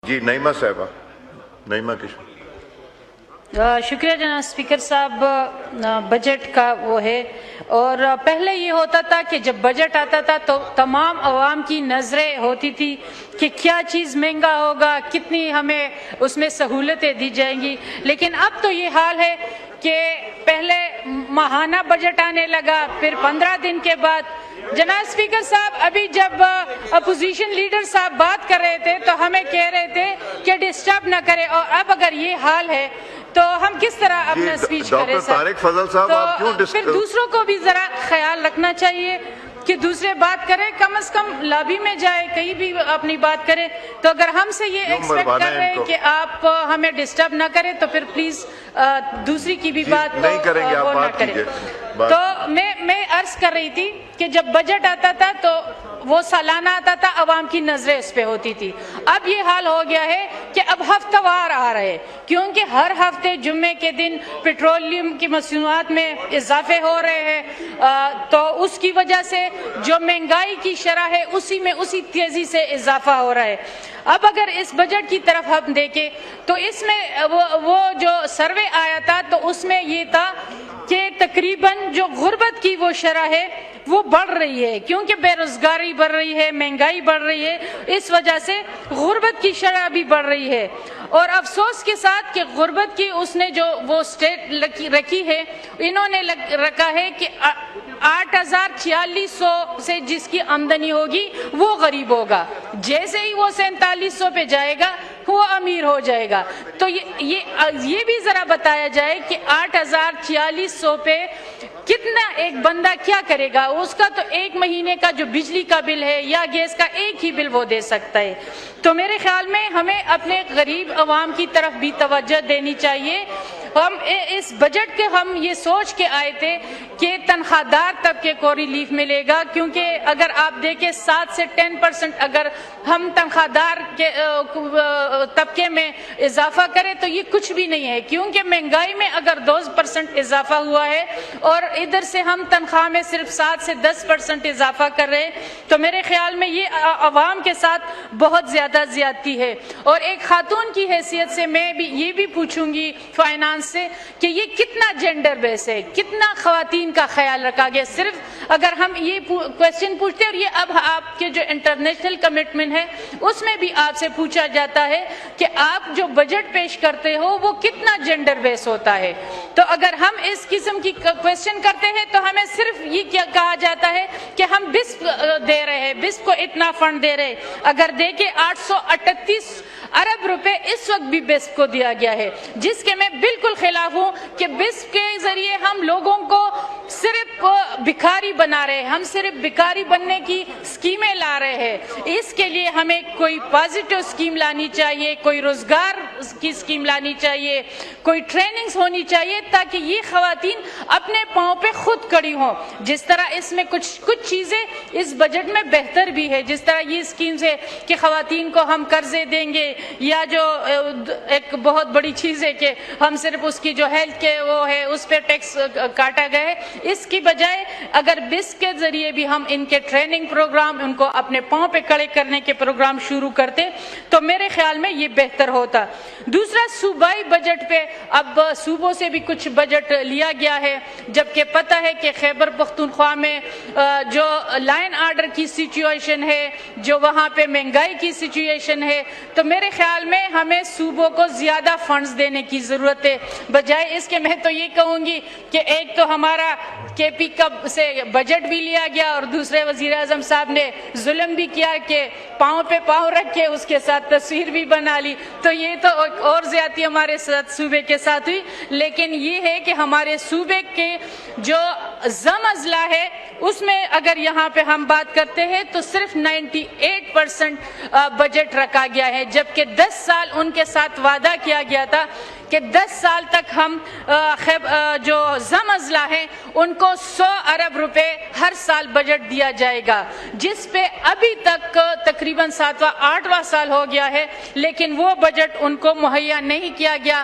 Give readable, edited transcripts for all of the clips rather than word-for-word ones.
جی نعیمہ صاحبہ، نعیمہ کشن۔ شکریہ جناب اسپیکر صاحب۔ بجٹ کا وہ ہے، اور پہلے یہ ہوتا تھا کہ جب بجٹ آتا تھا تو تمام عوام کی نظریں ہوتی تھی کہ کیا چیز مہنگا ہوگا، کتنی ہمیں اس میں سہولتیں دی جائیں گی، لیکن اب تو یہ حال ہے کہ پہلے ماہانہ بجٹ آنے لگا، پھر 15 دن کے بعد۔ جناب اسپیکر صاحب، ابھی جب اپوزیشن لیڈر صاحب بات کر رہے تھے تو ہمیں کہہ رہے تھے کہ ڈسٹرب نہ کرے، اور اب اگر یہ حال ہے تو ہم کس طرح اپنا سپیچ کریں؟ ڈاکٹر طارق فضل صاحب، آپ کیوں پھر دوسروں کو بھی ذرا خیال رکھنا چاہیے کہ دوسرے بات کریں، کم از کم لابی میں جائے، کہیں بھی اپنی بات کریں۔ تو اگر ہم سے یہ ایکسپیکٹ کر رہے ہیں کہ آپ ہمیں ڈسٹرب نہ کریں تو پھر پلیز دوسری کی بھی بات نہیں کریں گے، آپ بات کیجئے۔ تو میں عرض کر رہی تھی کہ جب بجٹ آتا تھا تو وہ سالانہ آتا تھا، عوام کی نظریں اس پہ ہوتی تھی۔ اب یہ حال ہو گیا ہے کہ اب ہفتہ وار آ رہے، کیونکہ ہر ہفتے جمعے کے دن پیٹرولیم کی مصنوعات میں اضافے ہو رہے ہیں، تو اس کی وجہ سے جو مہنگائی کی شرح ہے اسی تیزی سے اضافہ ہو رہا ہے۔ اب اگر اس بجٹ کی طرف ہم دیکھیں تو اس میں وہ جو سروے آیا تھا تو اس میں یہ تھا کہ تقریباً جو غربت کی وہ شرح ہے وہ بڑھ رہی ہے، کیونکہ بے روزگاری بڑھ رہی ہے، مہنگائی بڑھ رہی ہے، اس وجہ سے غربت کی شرح بھی بڑھ رہی ہے۔ اور افسوس کے ساتھ کہ غربت کی اس نے جو وہ سٹیٹ رکھی ہے، انہوں نے رکھا ہے کہ 8,4600 سے جس کی آمدنی ہوگی وہ غریب ہوگا، جیسے ہی وہ 4700 پہ جائے گا وہ امیر ہو جائے گا۔ تو یہ بھی ذرا بتایا جائے کہ 8,4600 پہ کتنا ایک بندہ کیا کرے گا؟ اس کا تو ایک مہینے کا جو بجلی کا بل ہے یا گیس کا ایک ہی بل وہ دے سکتا ہے۔ تو میرے خیال میں ہمیں اپنے غریب عوام کی طرف بھی توجہ دینی چاہیے۔ ہم اس بجٹ کے ہم یہ سوچ کے آئے تھے کہ تنخواہ دار طبقے کو ریلیف ملے گا، کیونکہ اگر آپ دیکھیں 7 سے 10% اگر ہم تنخواہ دار کے طبقے میں اضافہ کریں تو یہ کچھ بھی نہیں ہے، کیونکہ مہنگائی میں اگر 2% اضافہ ہوا ہے اور ادھر سے ہم تنخواہ میں صرف 7 سے 10% اضافہ کر رہے ہیں، تو میرے خیال میں یہ عوام کے ساتھ بہت زیادہ زیادتی ہے۔ اور ایک خاتون کی حیثیت سے میں بھی یہ بھی پوچھوں گی فائنانس سے کہ یہ کتنا جینڈر بیس ہے، کتنا خواتین کا خیال رکھا گیا؟ صرف اگر ہم یہ کوشچن پوچھتے ہیں، اور یہ اب آپ کے جو انٹرنیشنل کمٹمنٹ ہے اس میں بھی آپ سے پوچھا جاتا ہے کہ آپ جو بجٹ پیش کرتے ہو وہ کتنا جینڈر بیس ہوتا ہے، تو اگر ہم اس قسم کی کوشچن کرتے ہیں تو ہمیں صرف یہ کیا کہا جاتا ہے کہ ہم بسپ دے رہے ہیں، بسپ کو اتنا فنڈ دے رہے۔ اگر دیکھیں 838 ارب روپے اس وقت بھی بسپ کو دیا گیا ہے، جس کے میں بالکل خلاف ہوں کہ بسپ کے ذریعے ہم لوگوں کو صرف بھکاری بنا رہے ہیں، ہم صرف بھکاری بننے کی اسکیمیں لا رہے ہیں۔ اس کے لیے ہمیں کوئی پازیٹیو اسکیم لانی چاہیے، کوئی روزگار کی اسکیم لانی چاہیے، کوئی ٹریننگز ہونی چاہیے تاکہ یہ خواتین اپنے پاؤں پہ خود کھڑی ہوں۔ جس طرح اس میں کچھ چیزیں اس بجٹ میں بہتر بھی ہے، جس طرح یہ اسکیمز ہے کہ خواتین کو ہم قرضے دیں گے، یا جو ایک بہت بڑی چیز ہے کہ ہم صرف اس کی جو ہیلتھ کے وہ ہے اس پہ ٹیکس کاٹا گیا ہے۔ اس کی بجائے اگر بس کے ذریعے بھی ہم ان کے ٹریننگ پروگرام، ان کو اپنے پاؤں پہ کھڑے کرنے کے پروگرام شروع کرتے تو میرے خیال میں یہ بہتر ہوتا۔ دوسرا، صوبائی بجٹ پہ اب صوبوں سے بھی کچھ بجٹ لیا گیا ہے، جبکہ پتہ ہے کہ خیبر پختونخوا میں جو لائن آرڈر کی سچویشن ہے، جو وہاں پہ مہنگائی کی سچویشن ہے، تو میرے خیال میں ہمیں صوبوں کو زیادہ فنڈز دینے کی ضرورت ہے۔ بجائے اس کے میں تو یہ کہوں گی کہ ایک تو ہمارا کے پی کب سے بجٹ بھی لیا گیا اور دوسرے وزیر اعظم صاحب نے ظلم بھی کیا کہ پاؤں پہ پاؤں رکھ کے اس کے ساتھ تصویر بھی بنا لی، تو یہ تو اور زیادتی ہمارے ساتھ صوبے کے ساتھ ہوئی۔ لیکن یہ ہے کہ ہمارے صوبے کے جو ضم اضلاع ہے اس میں اگر یہاں پہ ہم بات کرتے ہیں تو صرف 98% بجٹ رکھا گیا ہے، جبکہ 10 سال ان کے ساتھ وعدہ کیا گیا تھا کہ 10 سال تک ہم جو ضم اضلاع ہیں ان کو 100 ارب روپے ہر سال بجٹ دیا جائے گا، جس پہ ابھی تک تقریباً 7واں 8واں سال ہو گیا ہے، لیکن وہ بجٹ ان کو مہیا نہیں کیا گیا۔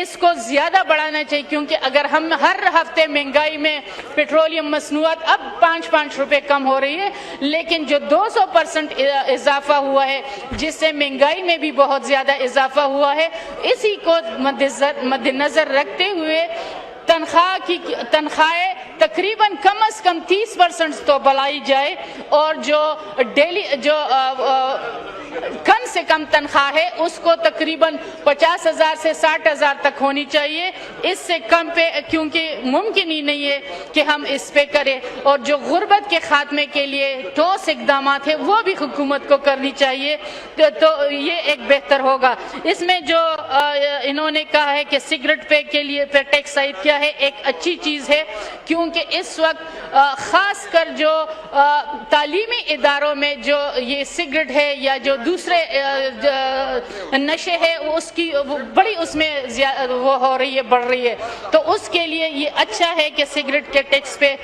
اس کو زیادہ بڑھانا چاہیے، کیونکہ اگر ہم ہر ہفتے مہنگائی میں پیٹرولیم مصنوعات اب 5 روپے کم ہو رہی ہے، لیکن جو 200% اضافہ ہوا ہے جس سے مہنگائی میں بھی بہت زیادہ اضافہ ہوا ہے، اسی کو مد نظر رکھتے ہوئے تنخواہیں تقریباً کم از کم 30% تو بڑھائی جائے، اور جو ڈیلی جو کم سے کم تنخواہ ہے اس کو تقریباً 50,000 سے 60,000 تک ہونی چاہیے، اس سے کم پہ کیونکہ ممکن ہی نہیں ہے کہ ہم اس پہ کریں، اور جو غربت کے خاتمے کے لیے ٹھوس اقدامات ہیں وہ بھی حکومت کو کرنی چاہیے، تو یہ ایک بہتر ہوگا۔ اس میں جو انہوں نے کہا ہے کہ سگریٹ پہ کے لیے پہ ٹیکس عائد کیا ہے، ایک اچھی چیز ہے، کیونکہ اس وقت خاص کر جو تعلیمی اداروں میں جو یہ سگریٹ ہے یا جو دوسرے نشے ہے اس کی بڑی اس میں وہ ہو رہی ہے، بڑھ رہی ہے، تو اس کے لیے یہ اچھا ہے کہ سگریٹ کے ٹیکس پہ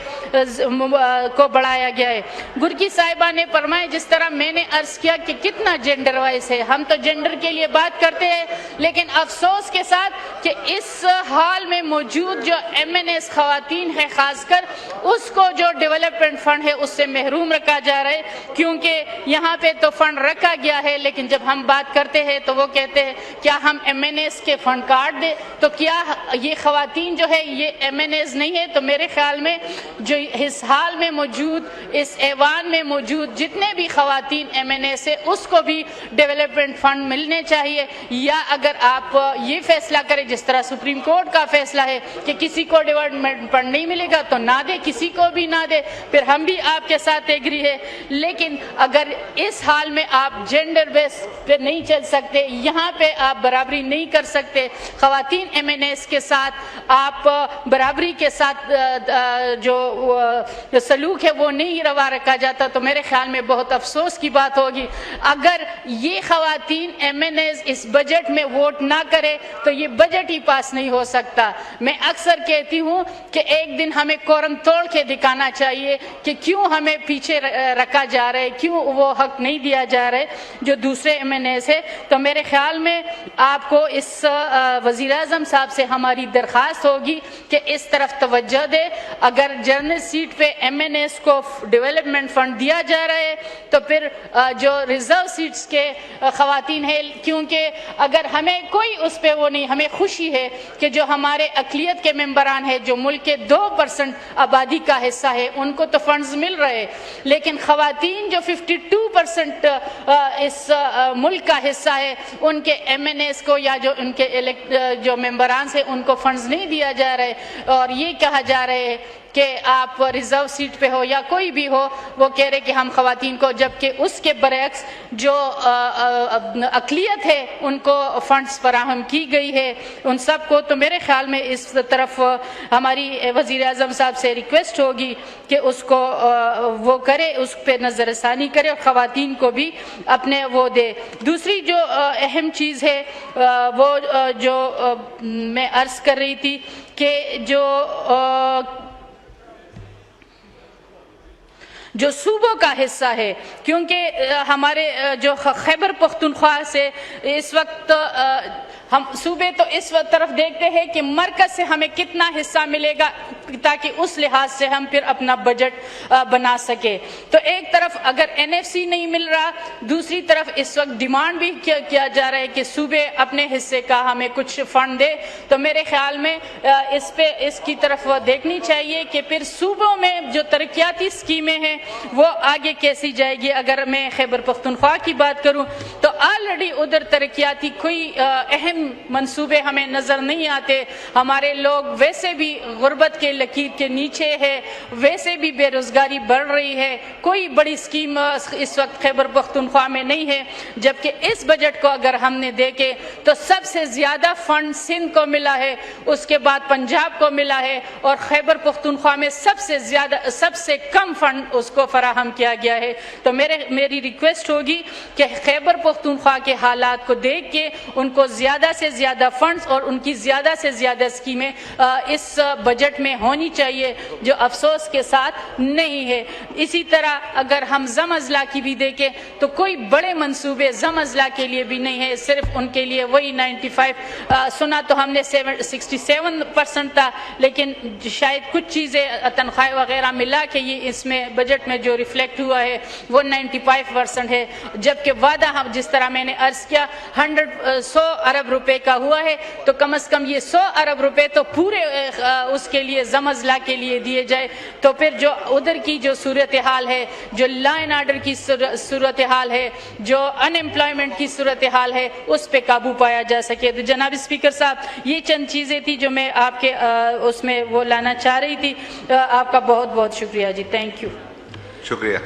کو بڑھایا گیا ہے۔ گرکی صاحبہ نے فرمایا، جس طرح میں نے عرض کیا کہ کتنا جینڈر وائز ہے، ہم تو جینڈر کے لیے بات کرتے ہیں، لیکن افسوس کے ساتھ کہ اس حال میں موجود جو MNS خواتین ہے خاص کر، اس کو جو ڈیولپمنٹ فنڈ ہے اس سے محروم رکھا جا رہا ہے، کیونکہ یہاں پہ تو فنڈ رکھا گیا ہے، لیکن جب ہم بات کرتے ہیں تو وہ کہتے ہیں کیا ہم MNS کے فنڈ کاٹ دیں، تو کیا یہ خواتین جو ہے یہ MNS نہیں ہے؟ تو میرے خیال میں جو اس حال میں موجود اس ایوان میں موجود جتنے بھی خواتین MNS ہے اس کو بھی ڈیولپمنٹ فنڈ ملنے چاہیے، یا اگر آپ یہ فیصلہ کریں جس طرح سپریم کورٹ کا فیصلہ ہے کہ کسی کو ڈیولپمنٹ فنڈ نہیں ملے گا تو نہ دے، کسی کو بھی نہ دے، پھر ہم بھی آپ کے ساتھ ایگری ہے، لیکن اگر اس حال میں آپ جینڈر بیس پہ نہیں چل سکتے، یہاں پہ آپ برابری نہیں کر سکتے، خواتین MNS کے ساتھ آپ برابری کے ساتھ جو سلوک ہے وہ نہیں روا رکھا جاتا، تو میرے خیال میں بہت افسوس کی بات ہوگی۔ اگر یہ خواتین MNS اس بجٹ میں ووٹ نہ کرے تو یہ بجٹ ہی پاس نہیں ہو سکتا۔ میں اکثر کہتی ہوں کہ ایک دن ہمیں قرآن توڑ کے دکھانا چاہیے کہ کیوں ہمیں پیچھے رکھا جا رہا ہے، کیوں وہ حق نہیں دیا جا رہا ہے جو دوسرے MNS ہے۔ تو میرے خیال میں آپ کو اس وزیراعظم صاحب سے ہماری درخواست ہوگی کہ اس طرف توجہ دے، اگر جنرل سیٹ پہ MNS کو ڈیولپمنٹ فنڈ دیا جا رہا ہے تو پھر جو ریزرو سیٹس کے خواتین ہیں، کیونکہ اگر ہمیں کوئی اس پہ وہ نہیں، ہمیں خوشی ہے کہ جو ہمارے اقلیت کے ممبران ہیں جو ملک کے 2% آبادی کا حصہ ہے ان کو تو فنڈز مل رہے، لیکن خواتین جو 52% اس ملک کا حصہ ہے ان کے MNS کو یا جو ان کے جو ممبران سے ان کو فنڈز نہیں دیا جا رہے، اور یہ کہا جا رہا ہے کہ آپ ریزرو سیٹ پہ ہو یا کوئی بھی ہو، وہ کہہ رہے کہ ہم خواتین کو، جبکہ اس کے برعکس جو اقلیت ہے ان کو فنڈز فراہم کی گئی ہے ان سب کو۔ تو میرے خیال میں اس طرف ہماری وزیر اعظم صاحب سے ریکویسٹ ہوگی کہ اس کو وہ کرے، اس پہ نظر ثانی کرے اور خواتین کو بھی اپنے وہ دے۔ دوسری جو اہم چیز ہے وہ جو میں عرض کر رہی تھی کہ جو صوبوں کا حصہ ہے، کیونکہ ہمارے جو خیبر پختونخوا سے اس وقت ہم صوبے تو اس طرف دیکھتے ہیں کہ مرکز سے ہمیں کتنا حصہ ملے گا تاکہ اس لحاظ سے ہم پھر اپنا بجٹ بنا سکے۔ تو ایک طرف اگر NFC نہیں مل رہا، دوسری طرف اس وقت ڈیمانڈ بھی کیا جا رہا ہے کہ صوبے اپنے حصے کا ہمیں کچھ فنڈ دے، تو میرے خیال میں اس کی طرف دیکھنی چاہیے کہ پھر صوبوں میں جو ترقیاتی اسکیمیں ہیں وہ آگے کیسی جائے گی۔ اگر میں خیبر پختونخوا کی بات کروں تو آلریڈی ادھر ترقیاتی کوئی اہم منصوبے ہمیں نظر نہیں آتے، ہمارے لوگ ویسے بھی غربت کے لکیر کے نیچے ہے، ویسے بھی بے روزگاری بڑھ رہی ہے، کوئی بڑی اسکیم اس وقت خیبر پختونخوا میں نہیں ہے، جبکہ اس بجٹ کو اگر ہم نے دیکھے تو سب سے زیادہ فنڈ سندھ کو ملا ہے، اس کے بعد پنجاب کو ملا ہے، اور خیبر پختونخوا میں سب سے کم فنڈ اس کو فراہم کیا گیا ہے۔ تو میری ریکویسٹ ہوگی کہ خیبر پختونخوا کے حالات کو دیکھ کے ان کو زیادہ زیادہ سے زیادہ فنڈز اور ان کی زیادہ سے زیادہ اسکیمیں اس بجٹ میں ہونی چاہیے، جو افسوس کے ساتھ نہیں ہے۔ اسی طرح اگر ہم زم اضلاع کی بھی دیکھیں تو کوئی بڑے منصوبے زم اضلاع کے لیے بھی نہیں ہے، صرف ان کے لیے وہی 95 سنا تو ہم نے 67% تھا، لیکن شاید کچھ چیزیں تنخواہ وغیرہ ملا کے یہ اس میں بجٹ میں جو ریفلیکٹ ہوا ہے وہ 95% ہے، جبکہ وعدہ ہم جس طرح میں نے عرض کیا 100 ارب روپے کا ہوا ہے، تو کم از کم یہ 100 ارب روپے تو پورے اس کے لیے زم اضلاع کے لیے دیے جائے، تو پھر جو ادھر کی جو صورتحال ہے، جو لا اینڈ آرڈر کی صورتحال ہے، جو ان ایمپلائمنٹ کی صورتحال ہے، اس پہ قابو پایا جا سکے۔ تو جناب اسپیکر صاحب یہ چند چیزیں تھی جو میں آپ کے اس میں وہ لانا چاہ رہی تھی۔ آپ کا بہت بہت شکریہ جی، تھینک یو۔ شکریہ۔